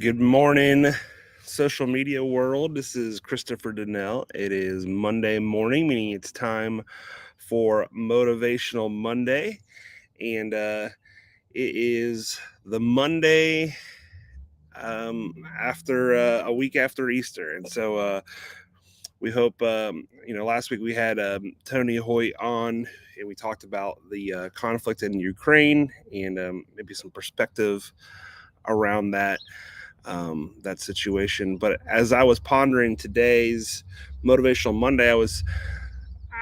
Good morning, social media world. This is Christopher Donnell. It is Monday morning, meaning it's time for Motivational Monday. And it is the Monday after a week after Easter. And so we hope, last week we had Tony Hoyt on, and we talked about the conflict in Ukraine and maybe some perspective around that situation. But as I was pondering today's Motivational Monday,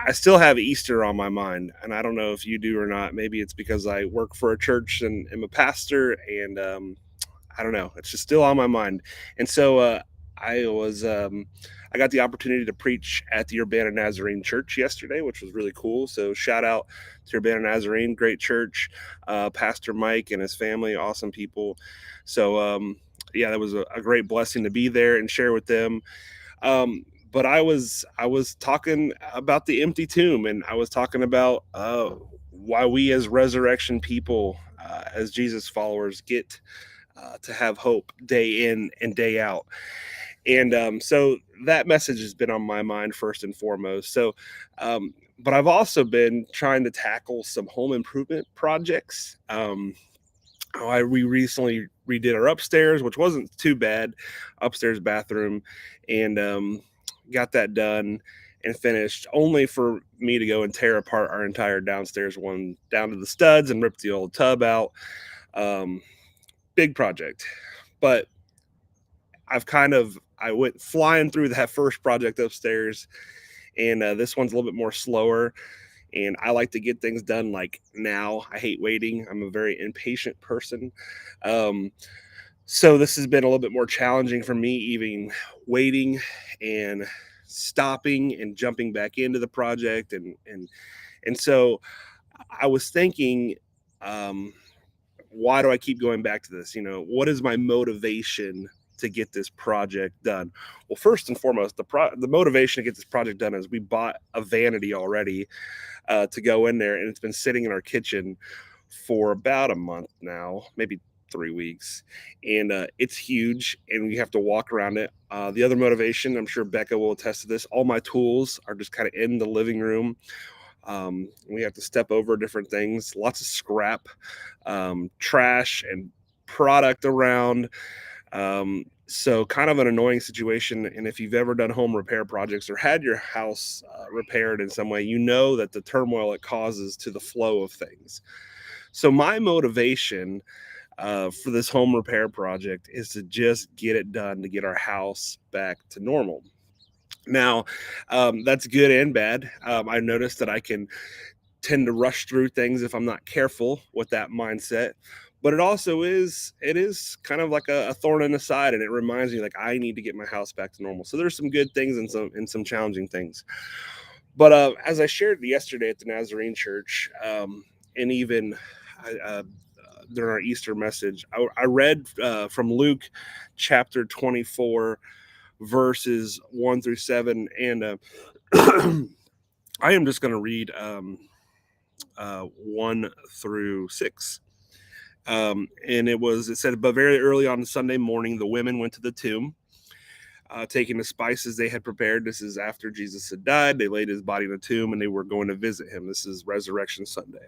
I still have Easter on my mind, and I don't know if you do or not. Maybe it's because I work for a church and am a pastor, and I don't know. It's just still on my mind. And so I was I got the opportunity to preach at the Urbana Nazarene Church yesterday, which was really cool. So shout out to Urbana Nazarene, great church. Pastor Mike and his family, awesome people. So yeah, that was a great blessing to be there and share with them. But I was talking about the empty tomb, and I was talking about why we as resurrection people, as Jesus followers, get to have hope day in and day out. And so that message has been on my mind first and foremost. But I've also been trying to tackle some home improvement projects. We recently redid our upstairs, which wasn't too bad, upstairs bathroom, and got that done and finished, only for me to go and tear apart our entire downstairs one down to the studs and rip the old tub out. Um, Big project, but I went flying through that first project upstairs, and this one's a little bit more slower. And I like to get things done like now. I hate waiting. I'm a very impatient person. Um, so this has been a little bit more challenging for me, even waiting and stopping and jumping back into the project. And so I was thinking, um, why do I keep going back to this? What is my motivation to get this project done? Well, first and foremost, the motivation to get this project done is we bought a vanity already to go in there, and it's been sitting in our kitchen for about a month now, maybe 3 weeks, and it's huge, and we have to walk around it. The other motivation, I'm sure Becca will attest to this, all my tools are just kind of in the living room. We have to step over different things, lots of scrap, trash, and product around. So kind of an annoying situation. And if you've ever done home repair projects or had your house repaired in some way, you know that the turmoil it causes to the flow of things. So my motivation for this home repair project is to just get it done to get our house back to normal. Now, that's good and bad. I noticed that I can tend to rush through things if I'm not careful with that mindset. But it is kind of like a thorn in the side, and it reminds me like I need to get my house back to normal. So there's some good things and some challenging things. But as I shared yesterday at the Nazarene Church, and even during our Easter message, I read from Luke chapter 24, verses 1 through 7, and I am just going to read 1 through 6. And it said, but very early on Sunday morning, the women went to the tomb, taking the spices they had prepared. This is after Jesus had died. They laid his body in the tomb, and they were going to visit him. This is Resurrection Sunday.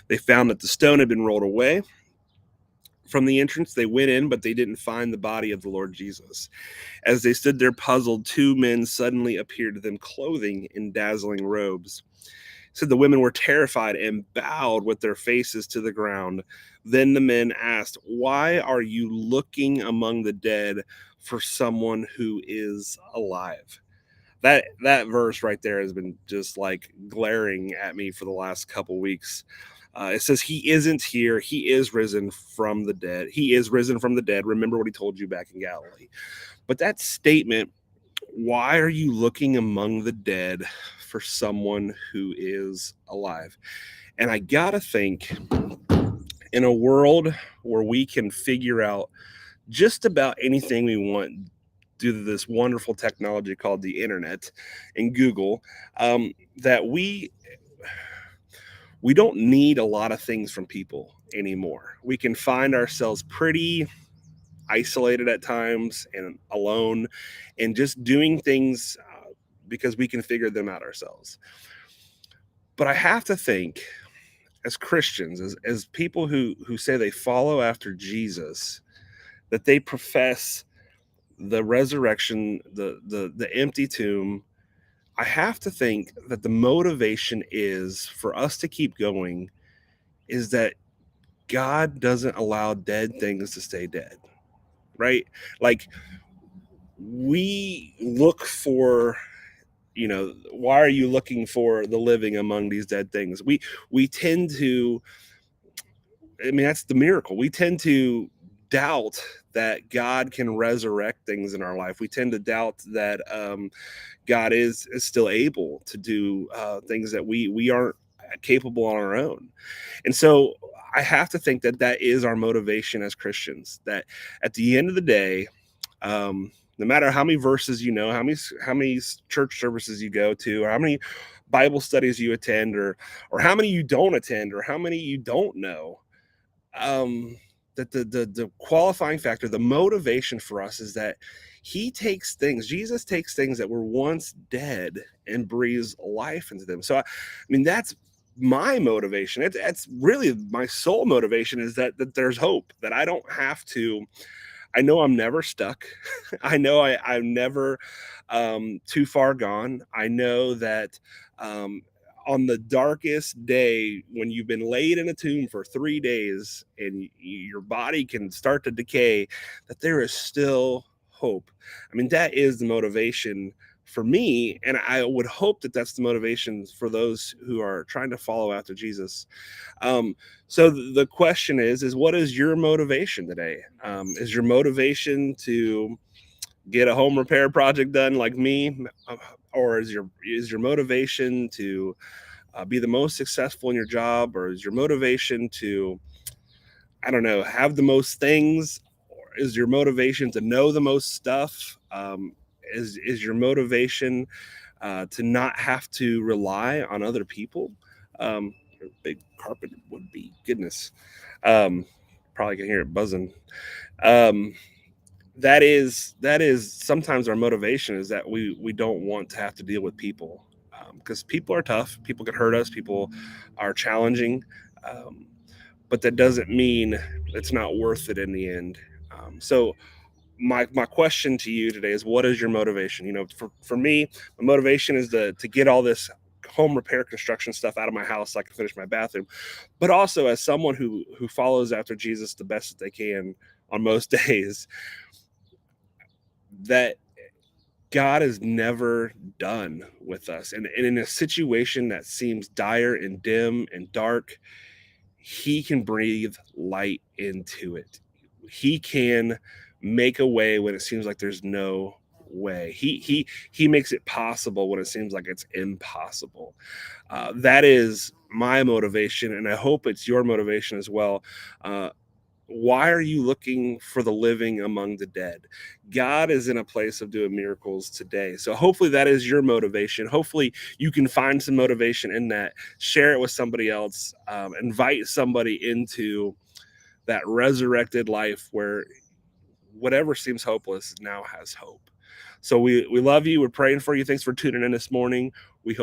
They found that the stone had been rolled away from the entrance. They went in, but they didn't find the body of the Lord Jesus. As they stood there puzzled, two men suddenly appeared to them, clothing in dazzling robes. Said the women were terrified and bowed with their faces to the ground. Then the men asked, why are you looking among the dead for someone who is alive? That verse right there has been just like glaring at me for the last couple weeks. It says he isn't here. He is risen from the dead. He is risen from the dead. Remember what he told you back in Galilee. But that statement, why are you looking among the dead for someone who is alive? And I gotta think, in a world where we can figure out just about anything we want due to this wonderful technology called the internet and Google, that we don't need a lot of things from people anymore. We can find ourselves pretty isolated at times and alone, and just doing things because we can figure them out ourselves. But I have to think, as Christians, as people who say they follow after Jesus, that they profess the resurrection, the empty tomb. I have to think that the motivation is for us to keep going is that God doesn't allow dead things to stay dead, right? Like, we look for, why are you looking for the living among these dead things? We tend to, I mean, that's the miracle. We tend to doubt that God can resurrect things in our life. We tend to doubt that God is still able to do things that we aren't capable on our own. And so I have to think that that is our motivation as Christians. That at the end of the day, no matter how many verses you know, how many church services you go to, or how many Bible studies you attend, or how many you don't attend, or how many you don't know, um that the qualifying factor, the motivation for us is that Jesus takes things that were once dead and breathes life into them. So I mean, that's my motivation. It's really my sole motivation, is that there's hope, that I don't have to. I know I'm never stuck. I know I'm never too far gone. I know that um, on the darkest day, when you've been laid in a tomb for 3 days and your body can start to decay, that there is still hope. I mean, that is the motivation for me. And I would hope that that's the motivation for those who are trying to follow after Jesus. So the question is what is your motivation today? Is your motivation to get a home repair project done like me, or is your motivation to be the most successful in your job, or is your motivation to, I don't know, have the most things, or is your motivation to know the most stuff? Is your motivation to not have to rely on other people? A big carpet would be goodness. Um, Probably can hear it buzzing. Um, that is sometimes our motivation, is that we don't want to have to deal with people, because people are tough. People can hurt us. People are challenging, um, but that doesn't mean it's not worth it in the end. So my question to you today is, what is your motivation? For me, my motivation is to get all this home repair construction stuff out of my house so I can finish my bathroom. But also, as someone who follows after Jesus the best that they can on most days, that God is never done with us. And in a situation that seems dire and dim and dark, he can breathe light into it. He can make a way when it seems like there's no way. He makes it possible when it seems like it's impossible. That is my motivation, and I hope it's your motivation as well. Why are you looking for the living among the dead? God is in a place of doing miracles today. So hopefully that is your motivation. Hopefully you can find some motivation in that. Share it with somebody else. Invite somebody into that resurrected life where whatever seems hopeless now has hope. So we love you. We're praying for you. Thanks for tuning in this morning. We hope